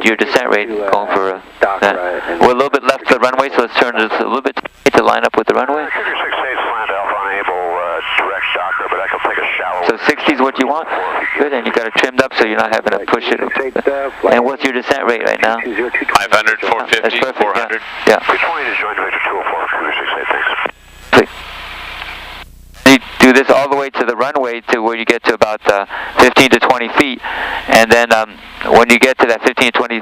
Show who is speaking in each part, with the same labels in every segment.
Speaker 1: your descent rate going for that? We're a little bit left of the runway, so let's turn this a little bit to line up with the runway.
Speaker 2: 668 slant Alpha, unable direct Docker, but I can take a shallow.
Speaker 1: So 60 is what you want? Good, and you got it trimmed up so you're not having to push it. And what's your descent rate right now?
Speaker 3: 500, 450,
Speaker 1: That's perfect,
Speaker 3: 400.
Speaker 1: Yeah.
Speaker 2: 320 to join Victor 204, 668, thanks.
Speaker 1: You do this all the way to the runway to where you get to about 15 to 20 feet, and then when you get to that 15 to 20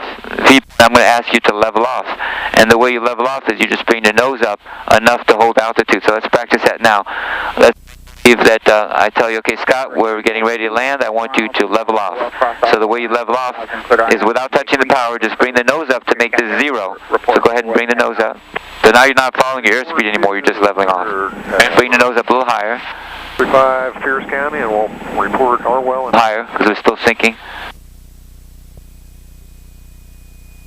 Speaker 1: feet, I'm going to ask you to level off. And the way you level off is you just bring the nose up enough to hold altitude. So let's practice that now. Let's see that I tell you, okay, Scott, we're getting ready to land. I want you to level off. So the way you level off is without touching the power, just bring the nose up to make this 0. So go ahead and bring the nose up. So now you're not following your airspeed anymore, you're just leveling off. And bring the nose up a little higher.
Speaker 2: 35 Pierce County, and we'll report Orwell. And
Speaker 1: higher, because we're still sinking.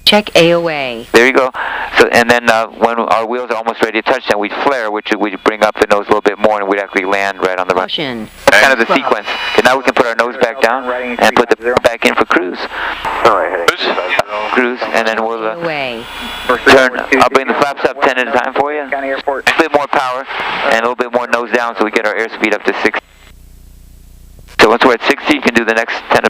Speaker 4: Check AOA.
Speaker 1: There you go. So, and then when our wheels are almost ready to touch down, we'd flare, which we'd bring up the nose a little bit more, and we'd actually land right on the run. That's kind of the sequence. Okay, now we can put our nose back down and put the back in for cruise. Cruise, and then we'll turn. I'll bring the flaps up 10 at a time for you. A bit more power and a little bit more nose down, so we get our airspeed up to 60. So once we're at 60, you can do the next 10.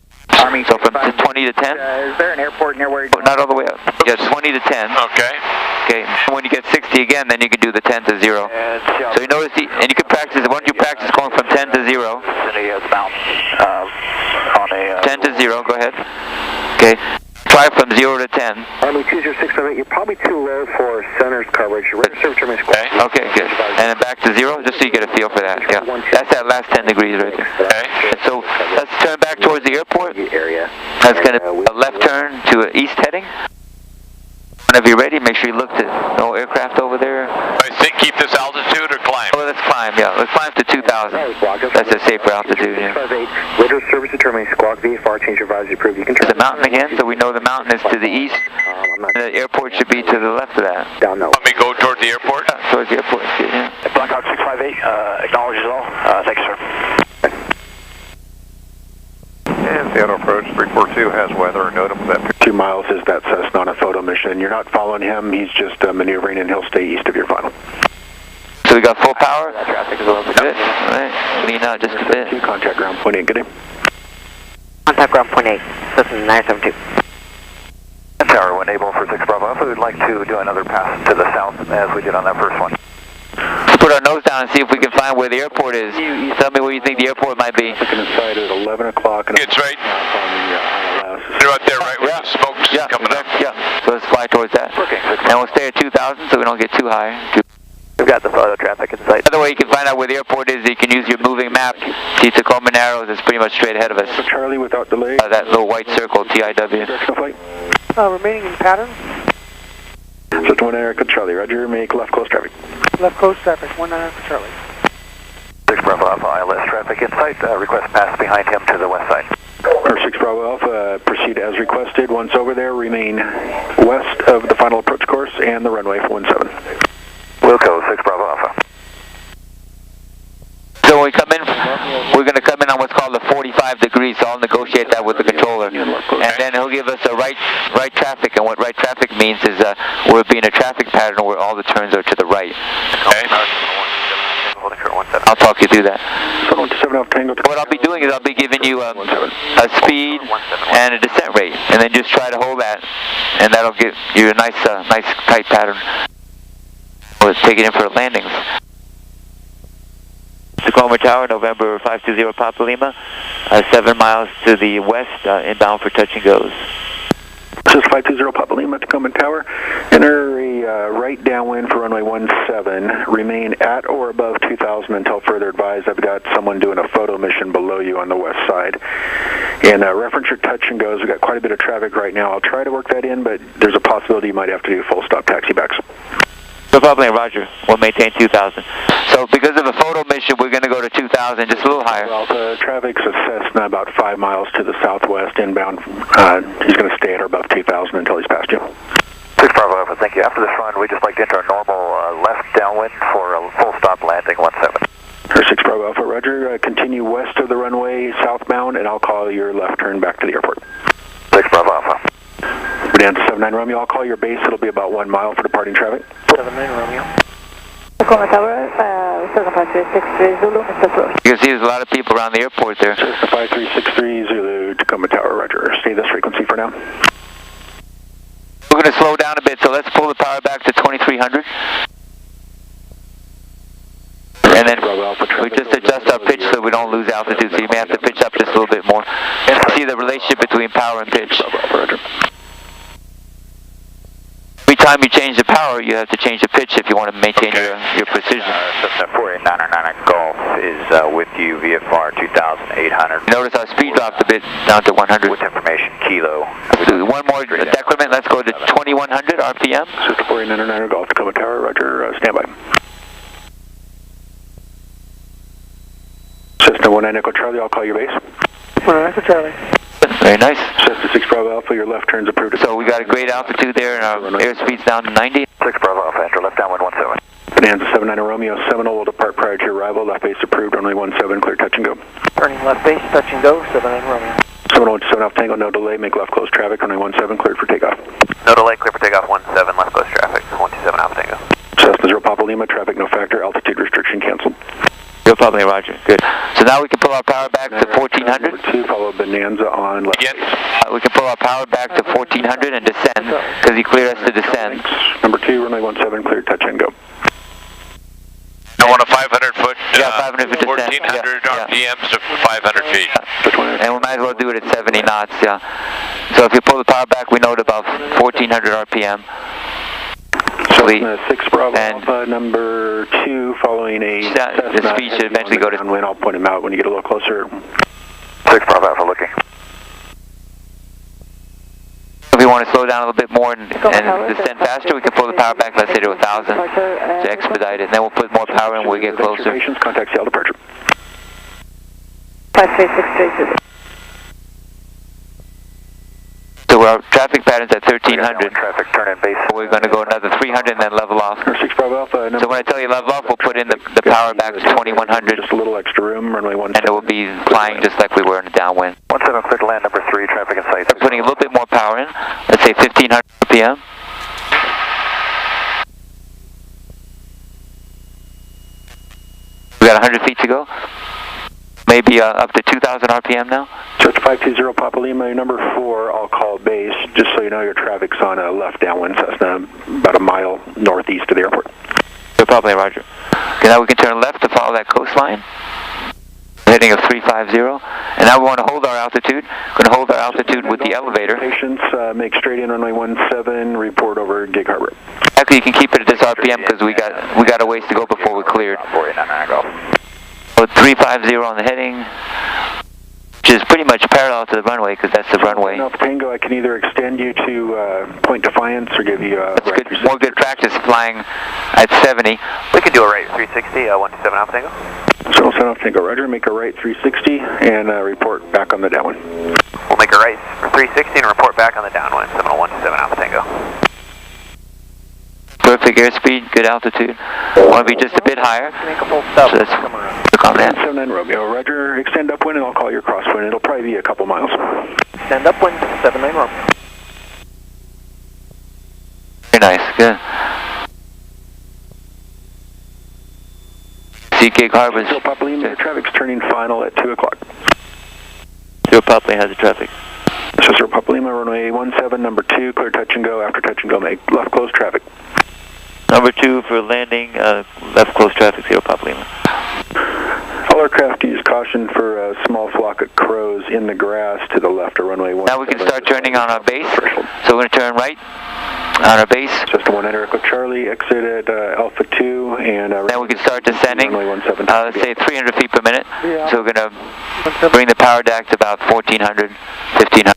Speaker 1: So from 20 to 10?
Speaker 5: Is there an airport near where you're
Speaker 1: Not all the way up. Yeah, 20 to 10.
Speaker 3: Okay.
Speaker 1: Okay. When you get 60 again, then you can do the 10 to 0. So you notice, and you can practice, why don't you practice going from 10 to 0? 10 to 0, go ahead. Okay. Try from 0 to 10.
Speaker 5: Army 20678, you're probably too low for center's coverage. You're ready to serve terminal squad.
Speaker 1: Okay, good. And then back to 0, just so you get a feel for that. Yeah. That's that last 10 degrees right there.
Speaker 3: Okay.
Speaker 1: And so let's turn back towards the airport. That's going to be a left turn to an east heading. Whenever you're ready, make sure you look to no aircraft over there.
Speaker 3: I think keep this altitude or climb?
Speaker 1: Oh, let's climb, yeah. Let's climb to 2,000. That's a safer altitude, yeah.
Speaker 5: Radio service determining squawk VFR change advisory approved. You can turn
Speaker 1: the mountain again, so we know the mountain is to the east. The airport should be to the left of that.
Speaker 5: Down no.
Speaker 3: Let me go toward the airport?
Speaker 1: Yeah, towards the airport, yeah.
Speaker 2: Blackhawk 658, acknowledges all. Thank you, sir.
Speaker 6: And Seattle approach 342 has weather. Note him that 2 miles is that Cessna on a photo mission. You're not following him. He's just maneuvering, and he'll stay east of your final.
Speaker 1: So we got full power. Traffic is a little bit good. All right. Lean out just a bit.
Speaker 6: Contact ground point 8. Good day.
Speaker 5: Contact ground point 8. Cessna 972.
Speaker 2: Tower 1 able for 6 Bravo Alpha. We'd like to do another pass to the south as we did on that first one.
Speaker 1: Let's put our nose down and see if we can find where the airport is. Tell me where you think the airport might be.
Speaker 6: Looking inside at 11 o'clock.
Speaker 3: It's right. They're right there, right where the smoke's coming up.
Speaker 1: Yeah, so let's fly towards that. And we'll stay at 2,000 so we don't get too high.
Speaker 5: We've got the photo traffic in sight.
Speaker 1: Another way you can find out where the airport is, you can use your moving map. See Tacoma Narrows is pretty much straight ahead of us.
Speaker 6: Charlie without delay.
Speaker 1: That little white circle, TIW.
Speaker 5: Remaining in pattern.
Speaker 6: So 1 Erica Charlie, Roger, make left close traffic.
Speaker 5: Left coast traffic, 19 for Charlie.
Speaker 2: 6 Bravo Alpha, ILS traffic in sight. Request pass behind him to the west side.
Speaker 6: 6 Bravo Alpha, proceed as requested. Once over there, remain west of the final approach course and the runway for 17.
Speaker 2: Wilco, 6 Bravo Alpha.
Speaker 1: So when we come in, we're going to come in on what's called the 45 degrees, so I'll negotiate that with the controller. And then he'll give us a right traffic, and what right traffic means is we'll be in a traffic pattern where all the turns are to the right.
Speaker 3: Okay.
Speaker 1: I'll talk you through that.
Speaker 6: What
Speaker 1: I'll be doing is I'll be giving you a speed and a descent rate, and then just try to hold that, and that'll give you a nice tight pattern. Let's take it in for landings. Tacoma Tower, November 520 Papa Lima, 7 miles to the west, inbound for touch and goes.
Speaker 6: This is 520 Papa Lima, Tacoma Tower. Enter a right downwind for runway 17. Remain at or above 2,000 until further advised. I've got someone doing a photo mission below you on the west side. And reference your touch and goes. We've got quite a bit of traffic right now. I'll try to work that in, but there's a possibility you might have to do full stop taxi backs.
Speaker 1: No problem, Roger. We'll maintain 2,000. So because of the photo mission, we're going to go to 2,000, just a little higher.
Speaker 6: Well, the traffic's a Cessna about 5 miles to the southwest inbound. He's going to stay at or above 2,000 until he's past you.
Speaker 2: 6 Bravo Alpha, thank you. After this run, we just like to enter a normal left downwind for a full stop landing 17.
Speaker 6: 6 Bravo Alpha, Roger. Continue west of the runway southbound, and I'll call your left turn back to the airport.
Speaker 2: 6 Bravo Alpha.
Speaker 6: Bonanza 79 Romeo, I'll call your base. It'll be about 1 mile for departing traffic.
Speaker 5: 79 Romeo. Tacoma Tower, Cessna 5363 Zulu, approach.
Speaker 1: You can see there's a lot of people around the airport there.
Speaker 6: Cessna 5363 Zulu, Tacoma Tower, roger. Stay this frequency for now.
Speaker 1: We're going to slow down a bit, so let's pull the power back to 2300. And then we just adjust our pitch so we don't lose altitude, so you may have to pitch up just a little bit more. And see the relationship between power and pitch. Every time you change the power, you have to change the pitch if you want to maintain your precision.
Speaker 2: Cessna 4899 Golf is with you, VFR 2800.
Speaker 1: Notice our speed dropped a bit down to 100.
Speaker 2: With information, kilo.
Speaker 1: So one more decrement, let's go to 2100 RPM.
Speaker 6: Cessna 4899 Golf, Tacoma Tower, roger, standby. Cessna 19 Echo Charlie, I'll call your base.
Speaker 5: 19 Echo Charlie.
Speaker 1: Very nice.
Speaker 6: Cessna 6 Bravo Alpha, your left turn's approved.
Speaker 1: So we got a great altitude there and our airspeed's down to 90.
Speaker 2: 6 Bravo Alpha, enter left downwind 17.
Speaker 6: Bonanza 79 Romeo, Seminole will depart prior to your arrival. Left base approved, runway 17, clear touch and go.
Speaker 5: Turning left base, touch and go, 79 Romeo.
Speaker 6: Seminole 7 Alpha Tango, no delay, make left close traffic, runway 17, cleared for takeoff.
Speaker 2: No delay, clear for takeoff 17, left close traffic, 127 Alpha Tango.
Speaker 6: Cessna 0 Papa Lima, traffic no factor, altitude restriction canceled.
Speaker 1: You're probably roger. Good. So now we can pull our power back to 1400.
Speaker 6: Number 2, follow Bonanza on left base.
Speaker 1: We can pull our power back to 1400 and descend because he cleared us to descend.
Speaker 6: Number 2, runway 17, clear touch and go.
Speaker 3: I want a 500 foot,
Speaker 1: 500 foot descent.
Speaker 3: 1400 RPMs to 500 feet.
Speaker 1: And we might as well do it at 70 knots, yeah. So if you pull the power back, we know at about 1400 RPM.
Speaker 6: Cessna 6 Bravo Alpha, number 2, following a Cessna.
Speaker 1: The speed should eventually go to...
Speaker 6: downwind. I'll point him out when you get a little closer.
Speaker 2: 6 Bravo Alpha looking.
Speaker 1: If we want to slow down a little bit more and descend faster, we can pull the power back, let's say to 1,000 to expedite it. And then we'll put more power in when we get closer.
Speaker 6: Contact CL departure.
Speaker 5: 5363.
Speaker 1: So our traffic pattern's at 1300.
Speaker 2: Traffic turn in base.
Speaker 1: We're going to go another 300 and then level off.
Speaker 6: 6 Bravo Alpha.
Speaker 1: So when I tell you level off, we'll put in the power back to 2100.
Speaker 6: Just a little extra room, runway 17.
Speaker 1: And it will be flying just like we were in the downwind.
Speaker 2: 17 clear to land, number 3, traffic in sight.
Speaker 1: We're putting a little bit more power in. Let's say 1500 RPM. We got 100 feet to go. Maybe up to 2,000 RPM now.
Speaker 6: Search 520 Papa Lima, number 4, I'll call base, just so you know your traffic's on a left downwind Cessna, about a mile northeast of the airport.
Speaker 1: You're probably roger. Okay, now we can turn left to follow that coastline. Heading of 350. And now we want to hold our altitude. We're going to hold our altitude with the elevator.
Speaker 6: Patience, make straight in runway 17, report over Gig Harbor.
Speaker 1: Actually, you can keep it at this RPM because we got a ways to go before we cleared.
Speaker 2: 4999 Golf.
Speaker 1: So 350 on the heading, which is pretty much parallel to the runway because that's the runway.
Speaker 6: Alpha Tango, I can either extend you to Point Defiance or give you
Speaker 1: that's good, more good practice flying at 70.
Speaker 2: We can do a right 360, 127 Alpha Tango.
Speaker 6: So 7 Alpha Tango, roger, make a right 360 and report back on the downwind.
Speaker 2: We'll make a right for 360 and report back on the downwind, 127 Alpha Tango.
Speaker 1: Perfect airspeed, good altitude. Want to be just a bit higher. So let's look on that.
Speaker 6: 79 Romeo, roger, extend upwind and I'll call your crosswind. It'll probably be a couple miles.
Speaker 5: Extend upwind, 79 Romeo.
Speaker 1: Very nice, good. See Gig Harbor's...
Speaker 6: So Papa Lima, your traffic's turning final at 2 o'clock.
Speaker 1: Zero Papa Lima has the traffic.
Speaker 6: So Zero Papa Lima, runway 17, number 2, clear touch and go. After touch and go, make left close traffic.
Speaker 1: Number 2 for landing, left close traffic, 0 Papa Lima.
Speaker 6: All aircraft use caution for a small flock of crows in the grass to the left of runway 1.
Speaker 1: Now we can start turning on our base. So we're going to turn right on our base.
Speaker 6: Just a 1 Echo Charlie, exit at Alpha 2, and
Speaker 1: then we can start descending. Let's say 300 feet per minute.
Speaker 5: Yeah.
Speaker 1: So we're going to bring the power deck to about 1400, 1500.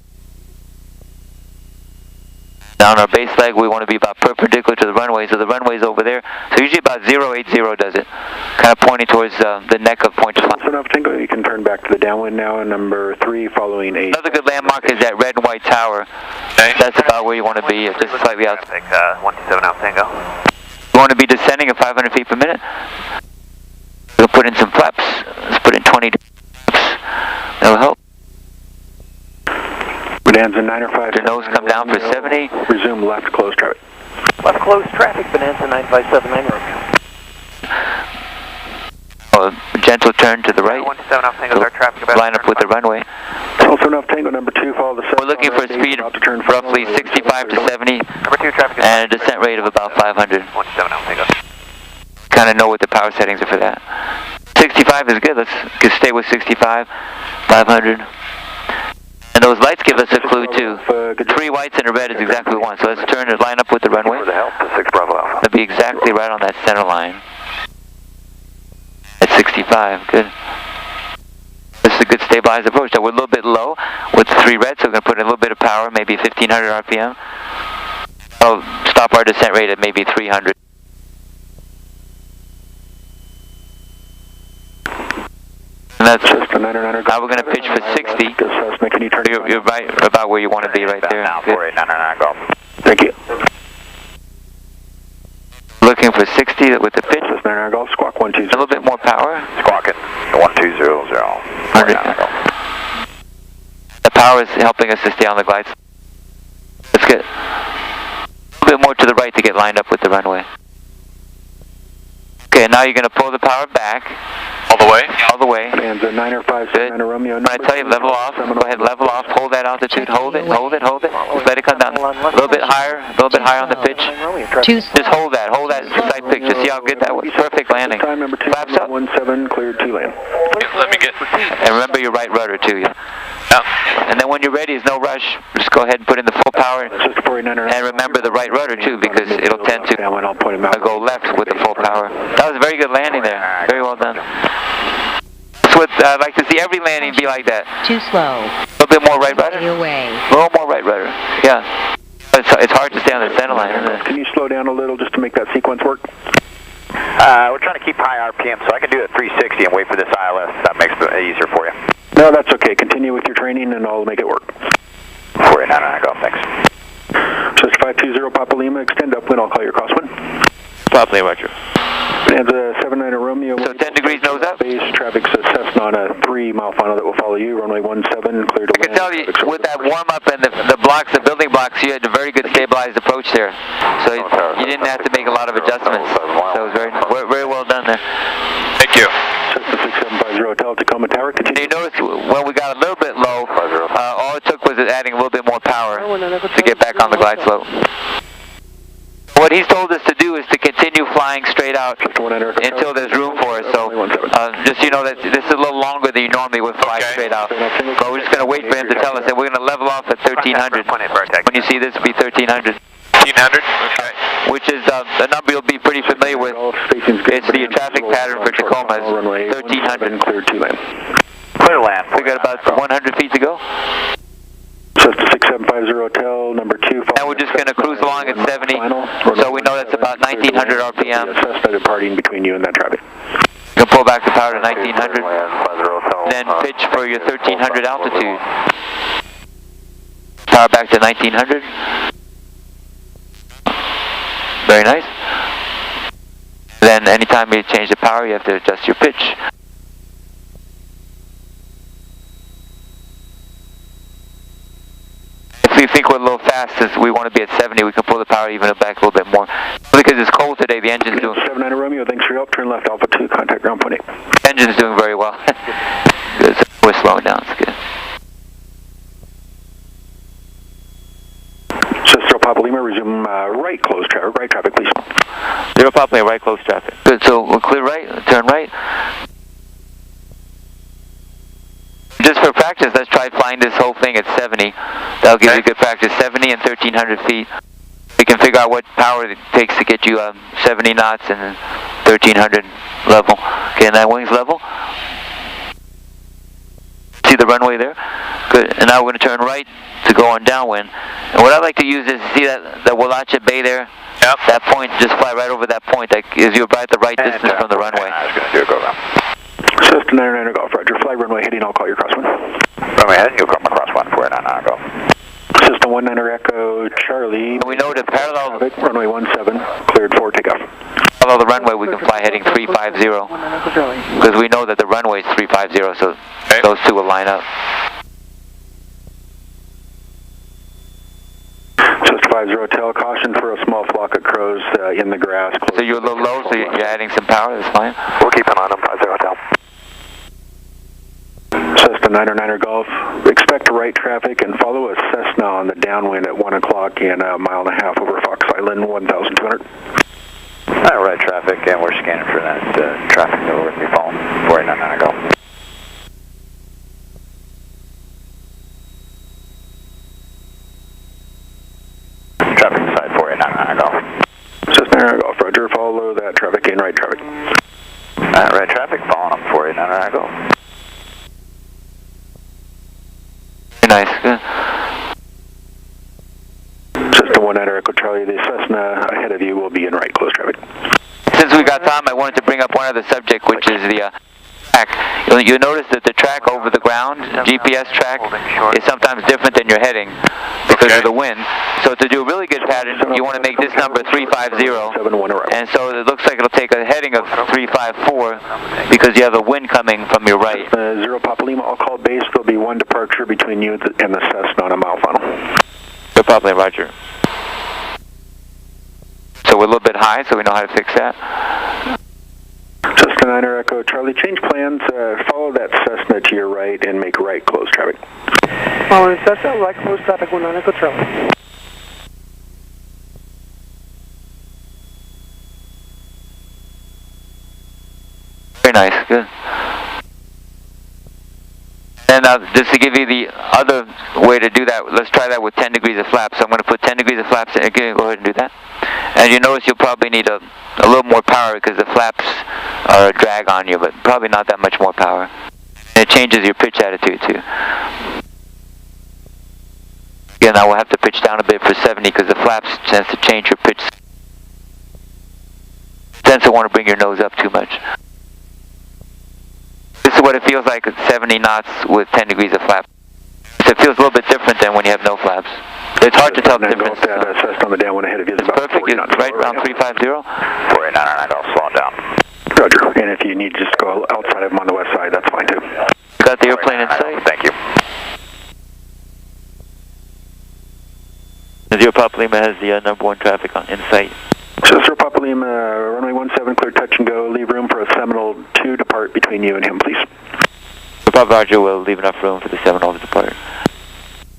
Speaker 1: Now on our base leg, we want to be about perpendicular to the runway, so the runway's over there. So usually about 080 does it, kind of pointing towards the neck of Point Defiance.
Speaker 6: So Tango, you can turn back to the downwind now, number 3, following 8.
Speaker 1: Another good landmark is that red and white tower. Okay. That's about where you want to be, just slightly out.
Speaker 2: 127 Alpha Tango.
Speaker 1: You want to be descending at 500 feet per minute. We'll put in some flaps. Let's put in 20 flaps. That'll help.
Speaker 6: Bonanza 905.
Speaker 1: Your nose come down for 70.
Speaker 6: Resume left closed traffic.
Speaker 2: Left closed traffic, Bonanza 9579 Romeo.
Speaker 1: Gentle turn to the right.
Speaker 2: 17 Alpha Tango, our traffic about
Speaker 1: line up with the runway.
Speaker 6: Also enough Tango number 2, follow the
Speaker 1: We're looking for a speed roughly 65 to 70
Speaker 2: number 2 traffic
Speaker 1: and a descent rate of about 500.
Speaker 2: 17 Alpha Tango.
Speaker 1: Kind of know what the power settings are for that. 65 is good. Let's stay with 65, 500. And those lights give us a clue too. 3 whites and a red is exactly what we want. So let's turn and line up with the runway.
Speaker 2: For the help, 6 Bravo Alpha.
Speaker 1: That'll be exactly right on that center line. At 65, good. This is a good stabilized approach. So we're a little bit low with 3 reds, so we're going to put in a little bit of power, maybe 1500 RPM. I'll stop our descent rate at maybe 300. And that's now we're going to pitch for 60. You're right about where you want to be right there.
Speaker 2: Now 4899 Golf.
Speaker 6: Thank you.
Speaker 1: Looking for 60 with the pitch.
Speaker 6: Golf, squawk 120.
Speaker 1: A little bit more power.
Speaker 2: Squawking 1200.
Speaker 1: The power is helping us to stay on the glides. Let's get a little bit more to the right to get lined up with the runway. Okay, now you're going to pull the power back.
Speaker 3: All the way?
Speaker 1: All the way.
Speaker 6: Bonanza 905 Romeo.
Speaker 1: When I tell you level off, go ahead, level off, hold that altitude, hold it. Just let it come down. A little bit higher on the pitch. Just hold that side pitch. Just see how good that was. Perfect landing.
Speaker 6: Time number 2,
Speaker 1: Flaps up.
Speaker 6: 17, cleared to land.
Speaker 3: Let me get...
Speaker 1: And remember your right rudder too. Yeah. And then when you're ready, there's no rush. Just go ahead and put in the full power. And remember the right rudder too, because it'll tend to go left with the full power. That was a very good landing there. Very well done. That's what I'd like to see every landing be like that.
Speaker 4: Too slow.
Speaker 1: A little bit more right rudder.
Speaker 4: Away.
Speaker 1: A little more right rudder. Yeah. It's hard to stay on the center line, isn't it?
Speaker 6: Can you slow down a little just to make that sequence work?
Speaker 2: We're trying to keep high RPM, so I can do it at 360 and wait for this ILS. That makes it easier for you.
Speaker 6: No, that's okay. Continue with your training and I'll make it work.
Speaker 2: 4899 Golf, thanks.
Speaker 6: Just 520 Papa Lima, extend upwind, I'll call your crosswind.
Speaker 1: Papa Lima, Roger.
Speaker 6: Bonanza 79 Romeo.
Speaker 1: So 10 degrees nose up.
Speaker 6: Base traffic success on a 3-mile final that will follow you. Runway 17, clear to land.
Speaker 1: I can tell you, with that warm-up and the blocks, the building blocks, you had a very good stabilized approach there. So you didn't have to make a lot of adjustments. So it was very well done there.
Speaker 3: Thank you.
Speaker 6: Cessna 6750 Hotel Tacoma Tower. Continue.
Speaker 1: You notice when we got a little bit low, all it took was adding a little bit more power to get back on the glide slope. What he's told us to do is to continue flying straight out until there's room for us. So just you know that this is a little longer than you normally would fly straight out. But we're just going to wait for him to tell us that we're going to level off at 1300. When you see this, it'll be 1300.
Speaker 3: 1300? Okay.
Speaker 1: Which is a number you'll be pretty familiar with. It's the traffic pattern for Tacoma. 1300.
Speaker 6: Cleared to land.
Speaker 2: Clear land.
Speaker 1: We got about 100 feet to go.
Speaker 6: Cessna 6750 Hotel, number 2.
Speaker 1: And we're just going to cruise along at 70, so we know that's about 1900 RPM.
Speaker 6: Cessna departing between you and that traffic.
Speaker 1: You can pull back the power to 1900, then pitch for your 1300 altitude. Power back to 1900. Very nice. Then anytime you change the power, you have to adjust your pitch. If we think we're a little fast, as we want to be at 70, we can pull the power even back a little bit more. Because it's cold today, the engine's doing...
Speaker 6: 79 Romeo, thanks for your help. Turn left Alpha 2, contact ground point 8.
Speaker 1: The engine's doing very well. Good. So we're slowing down, it's good.
Speaker 6: Zero Papa Lima, resume right close traffic. Right traffic, please.
Speaker 1: Zero Papa Lima, right close traffic. Good, so we'll clear right, turn right. Just for practice, let's try flying this whole thing at 70. That'll give you good practice, 70 and 1300 feet. We can figure out what power it takes to get you 70 knots and 1300 level. Okay, and that wing's level. See the runway there? Good, and now we're going to turn right to go on downwind. And what I like to use is, see that Wallacha Bay there?
Speaker 3: Yep.
Speaker 1: That point, just fly right over that point. That gives you about the right distance from the runway.
Speaker 2: I was going to do a go around.
Speaker 6: Cessna 999 Golf, Roger. Flag runway heading, I'll call your crosswind.
Speaker 2: Runway heading, you'll call my crosswind 4999 Golf.
Speaker 6: Cessna 19 Echo Charlie.
Speaker 1: And we know to parallel
Speaker 6: runway 17, cleared for takeoff.
Speaker 1: Follow the runway, we can fly heading 350. Because we know that the runway is 350, so those two will line up.
Speaker 6: 50 Hotel, caution for a small flock of crows in the grass.
Speaker 1: So you're a little low, so you're adding some power, that's fine.
Speaker 2: We'll keep an eye on them, 50 Hotel.
Speaker 6: Cessna 909er Golf, expect right traffic and follow a Cessna on the downwind at 1 o'clock in a mile and a half over Fox Island, 1,200.
Speaker 2: Right traffic, and we're scanning for that traffic that we're going to be following, 489er Golf. Traffic inside 489er Golf.
Speaker 6: Cessna 909er Golf, roger, follow that traffic in right traffic.
Speaker 2: Right traffic, following them, 489er Golf.
Speaker 1: Very nice, good.
Speaker 6: Cessna 19 Echo Charlie, the Cessna ahead of you will be in right close traffic.
Speaker 1: Since we got time, I wanted to bring up one other subject, which is the track. You'll notice that the track over the ground, GPS track, is sometimes different than your heading because of the wind. So to do a really good pattern, you want to make this number 350, and so it looks like it'll take a heading of 354 because you have a wind coming from your right.
Speaker 6: 0 Papa Lima, I'll call base. There'll be one departure between you and the Cessna on a mile final.
Speaker 1: 0 Papa Lima, roger. So we're a little bit high, so we know how to fix that.
Speaker 6: Cessna 9 Echo Charlie, change plans, follow that Cessna to your right and make right close traffic.
Speaker 7: Following Cessna, right close traffic, 19 Echo Charlie.
Speaker 1: Very nice, good. And just to give you the other way to do that, let's try that with 10 degrees of flaps. So I'm going to put 10 degrees of flaps in. Okay, go ahead and do that. And you notice you'll probably need a little more power because the flaps are a drag on you, but probably not that much more power. And it changes your pitch attitude too. Again, I will have to pitch down a bit for 70 because the flaps tends to change your pitch. Tends to want to bring your nose up too much. This is what it feels like at 70 knots with 10 degrees of flap. So it feels a little bit different than when you have no flaps. It's hard to tell the difference.
Speaker 6: It's on the downwind ahead of you.
Speaker 1: It's perfect. It's right around 350.
Speaker 2: 489er Golf, slow down.
Speaker 6: Roger. And if you need to just go outside of them on the west side, that's fine too.
Speaker 1: Got the airplane in sight.
Speaker 2: Thank you.
Speaker 1: 0 Papa Lima has the number 1 traffic in sight.
Speaker 6: So 0 Papa Lima, runway 17, clear touch and go. Leave room for a Seminole to depart between you and him, please.
Speaker 1: 0 Papa Roger will leave enough room for the Seminole to depart.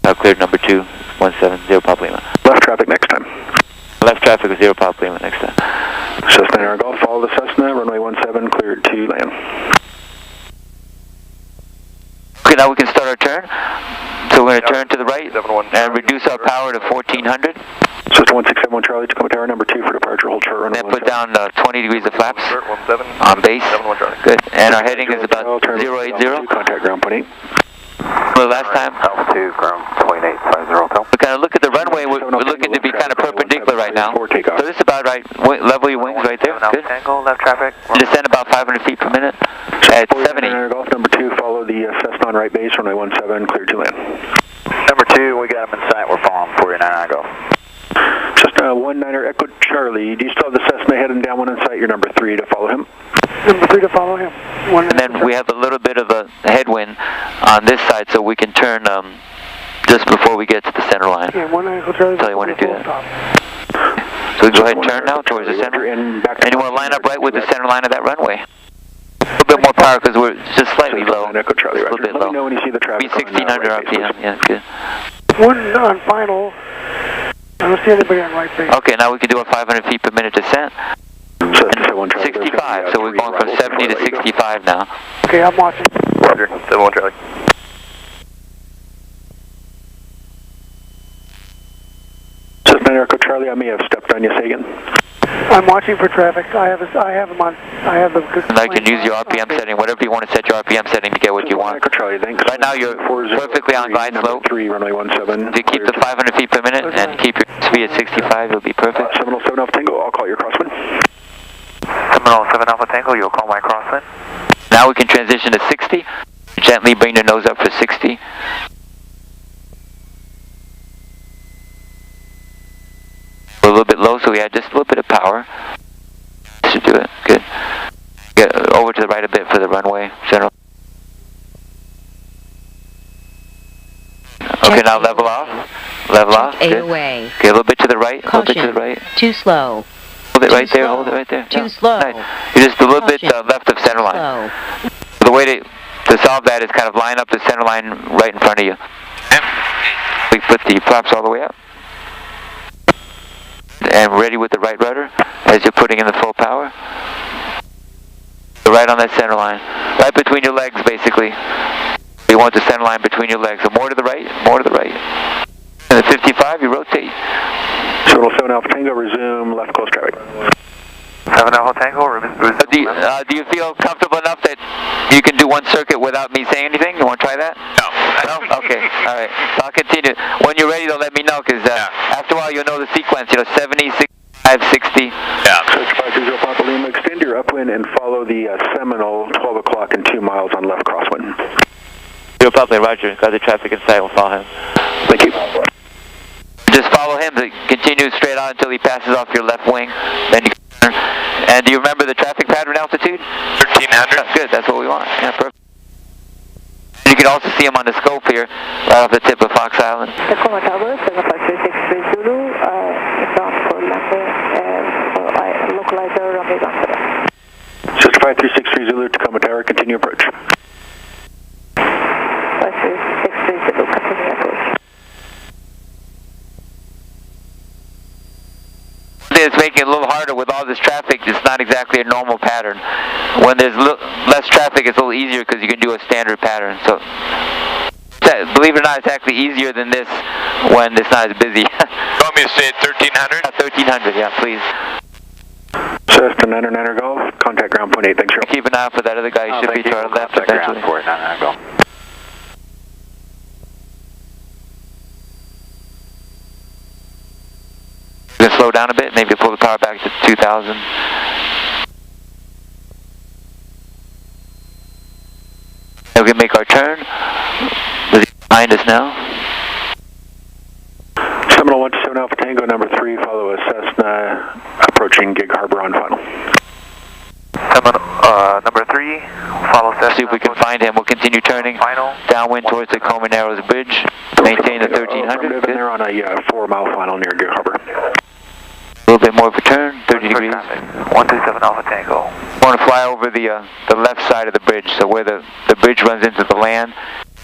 Speaker 1: I've cleared number 2, 17, 0 Papa Lima.
Speaker 6: Left traffic next time.
Speaker 1: Left traffic is 0 Papa Lima next time.
Speaker 6: Cessna 9 Golf, follow the Cessna, runway 17, cleared to land.
Speaker 1: Okay, now we can start our turn. So we're going to turn to the right and reduce our power to 1400.
Speaker 6: System 1671 Charlie, Tacoma Tower, number 2 for departure, hold short runway.
Speaker 1: And then put down 20 degrees of flaps on base. Good. And our heading is about 080.
Speaker 6: Contact ground point 8.
Speaker 1: Well, last time,
Speaker 2: Altitude, ground point 850 Hotel.
Speaker 1: we kind of look at the runway. We're looking to be kind of perpendicular right now. So this is about right. Level your wings right there. Good.
Speaker 2: Angle, left traffic.
Speaker 1: Descend about 500 feet per minute at 70.
Speaker 6: Golf number 2, follow the Cessna on right base, runway 17, clear to land.
Speaker 2: Number 2, we got him in sight. We're following 489er Golf.
Speaker 6: Cessna 19 Echo Charlie, do you still have the Cessna heading down one in sight? You're number 3 to follow him.
Speaker 7: Number 3 to follow him.
Speaker 1: And then we have a little bit of a headwind on this side, so we can turn just before we get to the center line.
Speaker 7: Yeah, 19 Echo Charlie.
Speaker 1: Tell you when to do that. So we go ahead and turn now towards the center. And you want to line up right with the center line of that runway. A little bit more power because we're just slightly low.
Speaker 6: Echo Charlie,
Speaker 1: a little bit
Speaker 6: low. Let me know when you see the traffic.
Speaker 1: Be 1600 RPM. Yeah, good.
Speaker 7: 1 on final. I don't see anybody on right base.
Speaker 1: Okay, now we can do a 500 feet per minute descent. 65, so we're going from 70 to 65 now.
Speaker 7: Okay, I'm watching.
Speaker 2: Roger, 71 Charlie.
Speaker 6: Cessna Echo Charlie, I may have stepped on you, say again.
Speaker 7: I'm watching for traffic. I have him on. I have the.
Speaker 1: And I can use your RPM setting, whatever you want to set your RPM setting to get what you want.
Speaker 6: Echo Charlie, thanks.
Speaker 1: Right now you're perfectly on glide slope.
Speaker 6: 3, runway 17.
Speaker 1: If you keep the 500 feet per minute and keep your speed at 65, it'll be perfect.
Speaker 6: Seminole 7 Alpha Tango, I'll call your crosswind.
Speaker 2: Seminole 7 Alpha Tango, you'll call my crosswind.
Speaker 1: Now we can transition to 60. Gently bring your nose up for 60. We're a little bit low, so we add just a little bit of power. Should do it. Good. Get over to the right a bit for the runway, General. Okay, now level off. Level off.
Speaker 4: Check
Speaker 1: Good.
Speaker 4: AOA.
Speaker 1: Okay, a little bit to the right. A little bit to
Speaker 4: Caution.
Speaker 1: the right.
Speaker 4: Too slow.
Speaker 1: Hold it
Speaker 4: Too
Speaker 1: right there.
Speaker 4: slow.
Speaker 1: Hold it right there.
Speaker 4: Too
Speaker 1: Yeah.
Speaker 4: slow.
Speaker 1: Nice. You're just a little bit
Speaker 4: Caution.
Speaker 1: left of center line.
Speaker 4: Slow.
Speaker 1: The way to solve that is kind of line up the center line right in front of you. We put the props all the way up. And ready with the right rudder as you're putting in the full power. So right on that center line. Right between your legs, basically. You want the center line between your legs. So more to the right, more to the right. And at 55, you rotate.
Speaker 6: Total 7 Alpha Tango, resume left close traffic.
Speaker 2: 7 Alpha Tango, resume.
Speaker 1: Do you feel comfortable enough that you can do one circuit without me saying anything? You want to try that?
Speaker 3: No.
Speaker 1: No? Okay. All right. So I'll continue. When you're ready, though, let me know, because after a while, you'll know the sequence. 70, 65, 60.
Speaker 3: Yeah.
Speaker 6: Search 520 Papa Lima, extend your upwind and follow the Seminole, 12 o'clock and 2 miles on left crosswind.
Speaker 1: Zero Papa, Roger. Got the traffic in sight. We'll follow him.
Speaker 6: Thank you.
Speaker 1: Just follow him to continue straight on until he passes off your left wing. Then you turn. And do you remember the traffic pattern altitude?
Speaker 3: 1300.
Speaker 1: Good. That's what we want. Yeah, perfect. You can also see him on the scope here, right off the tip of Fox Island.
Speaker 5: Tacoma Tower, 75363 Zulu, inbound for landing, localizer, runway 17.
Speaker 6: Sister 5363 Zulu, Tacoma Tower, continue approach.
Speaker 5: 5363 Zulu, continue approach.
Speaker 1: It's making it a little harder with all this traffic. It's not exactly a normal pattern. When there's less traffic, it's a little easier because you can do a standard pattern. So, believe it or not, it's actually easier than this when it's not as busy.
Speaker 3: You want me to stay at 1300?
Speaker 1: 1300, yeah, please.
Speaker 6: Cessna 999 Golf, contact ground point 8. Thanks, Cheryl.
Speaker 1: Keep an eye out for that other guy. He should be to our left eventually. We're going to slow down a bit, maybe pull the power back to 2000. And we can make our turn. Is he behind us now?
Speaker 6: Seminole 127 Alpha Tango, number 3, follow a Cessna approaching Gig Harbor on final.
Speaker 2: Number 3, follow Cessna.
Speaker 1: See if we can find him. We'll continue turning downwind towards the Coleman Narrows Bridge. Maintain the 1300.
Speaker 6: Good. They're on a 4-mile final near Gig Harbor.
Speaker 1: A little bit more of a turn, 30 degrees.
Speaker 2: 127 Alpha Tango.
Speaker 1: I want to fly over the left side of the bridge, so where the bridge runs into the land.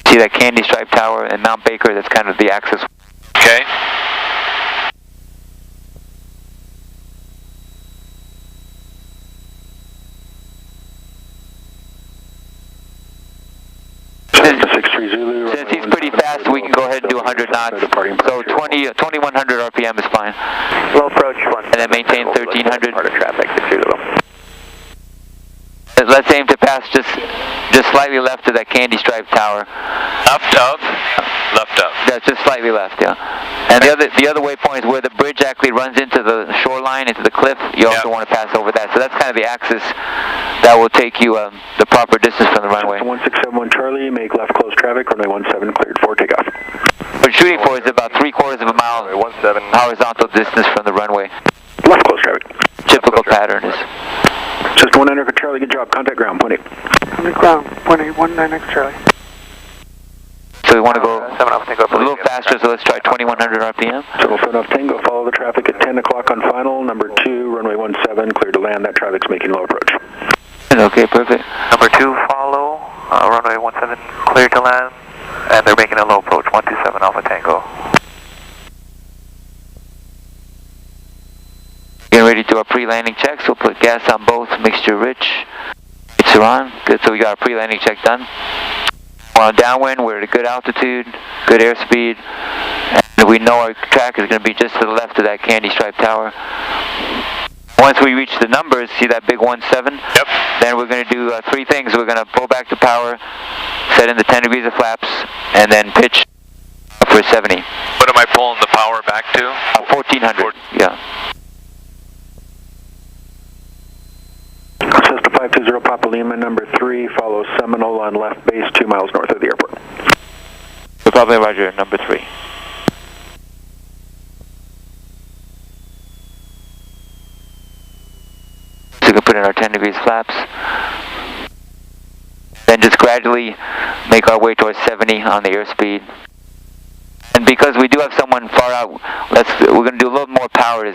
Speaker 1: See that candy stripe tower and Mount Baker? That's kind of the axis.
Speaker 3: Okay.
Speaker 1: Since he's pretty fast, we can go ahead and do 100 knots. So 2100 RPM is fine.
Speaker 2: Low approach,
Speaker 1: And then maintain 1300.
Speaker 2: Part of traffic,
Speaker 1: Let's aim to pass just slightly left of that candy stripe tower.
Speaker 3: Left of? Left of.
Speaker 1: Yeah, just slightly left, yeah. And the other waypoint is where the bridge actually runs into the shoreline, into the cliff. You also want to pass over that. So that's kind of the axis that will take you the proper distance from the runway.
Speaker 6: 1671 Charlie, make left close traffic, runway 17 cleared for takeoff.
Speaker 1: What we're shooting for is about 3/4 of a mile horizontal distance from the runway.
Speaker 6: Left close traffic.
Speaker 1: Typical pattern is.
Speaker 6: Just 1 for Charlie, good job. Contact ground, point 8.
Speaker 7: Contact ground, point 8, 19X Charlie.
Speaker 1: So we want to go a little faster, so let's try 2100 RPM.
Speaker 6: Total 7 Alpha Tango, follow the traffic at 10 o'clock on final. Number 2, runway 17, clear to land. That traffic's making low approach.
Speaker 1: Okay, perfect.
Speaker 2: Number 2, follow, runway 17, clear to land, and they're making a low approach, 127 Alpha Tango.
Speaker 1: Getting ready to do our pre-landing checks. We'll put gas on both, mixture rich. Lights are on. Good, so we got our pre-landing check done. We're on downwind, we're at a good altitude, good airspeed, and we know our track is going to be just to the left of that candy stripe tower. Once we reach the numbers, see that big 17?
Speaker 3: Yep.
Speaker 1: Then we're going to do 3 things. We're going to pull back the power, set in the 10 degrees of flaps, and then pitch for 70.
Speaker 3: What am I pulling the power back to?
Speaker 1: 1400, yeah.
Speaker 6: Cessna 520 Papa Lima, number 3, follow Seminole on left base 2 miles north of the airport.
Speaker 1: Probably Roger, number 3. So we can put in our 10 degrees flaps. Then just gradually make our way towards 70 on the airspeed. And because because we do have someone far out, we're going to do a little more power to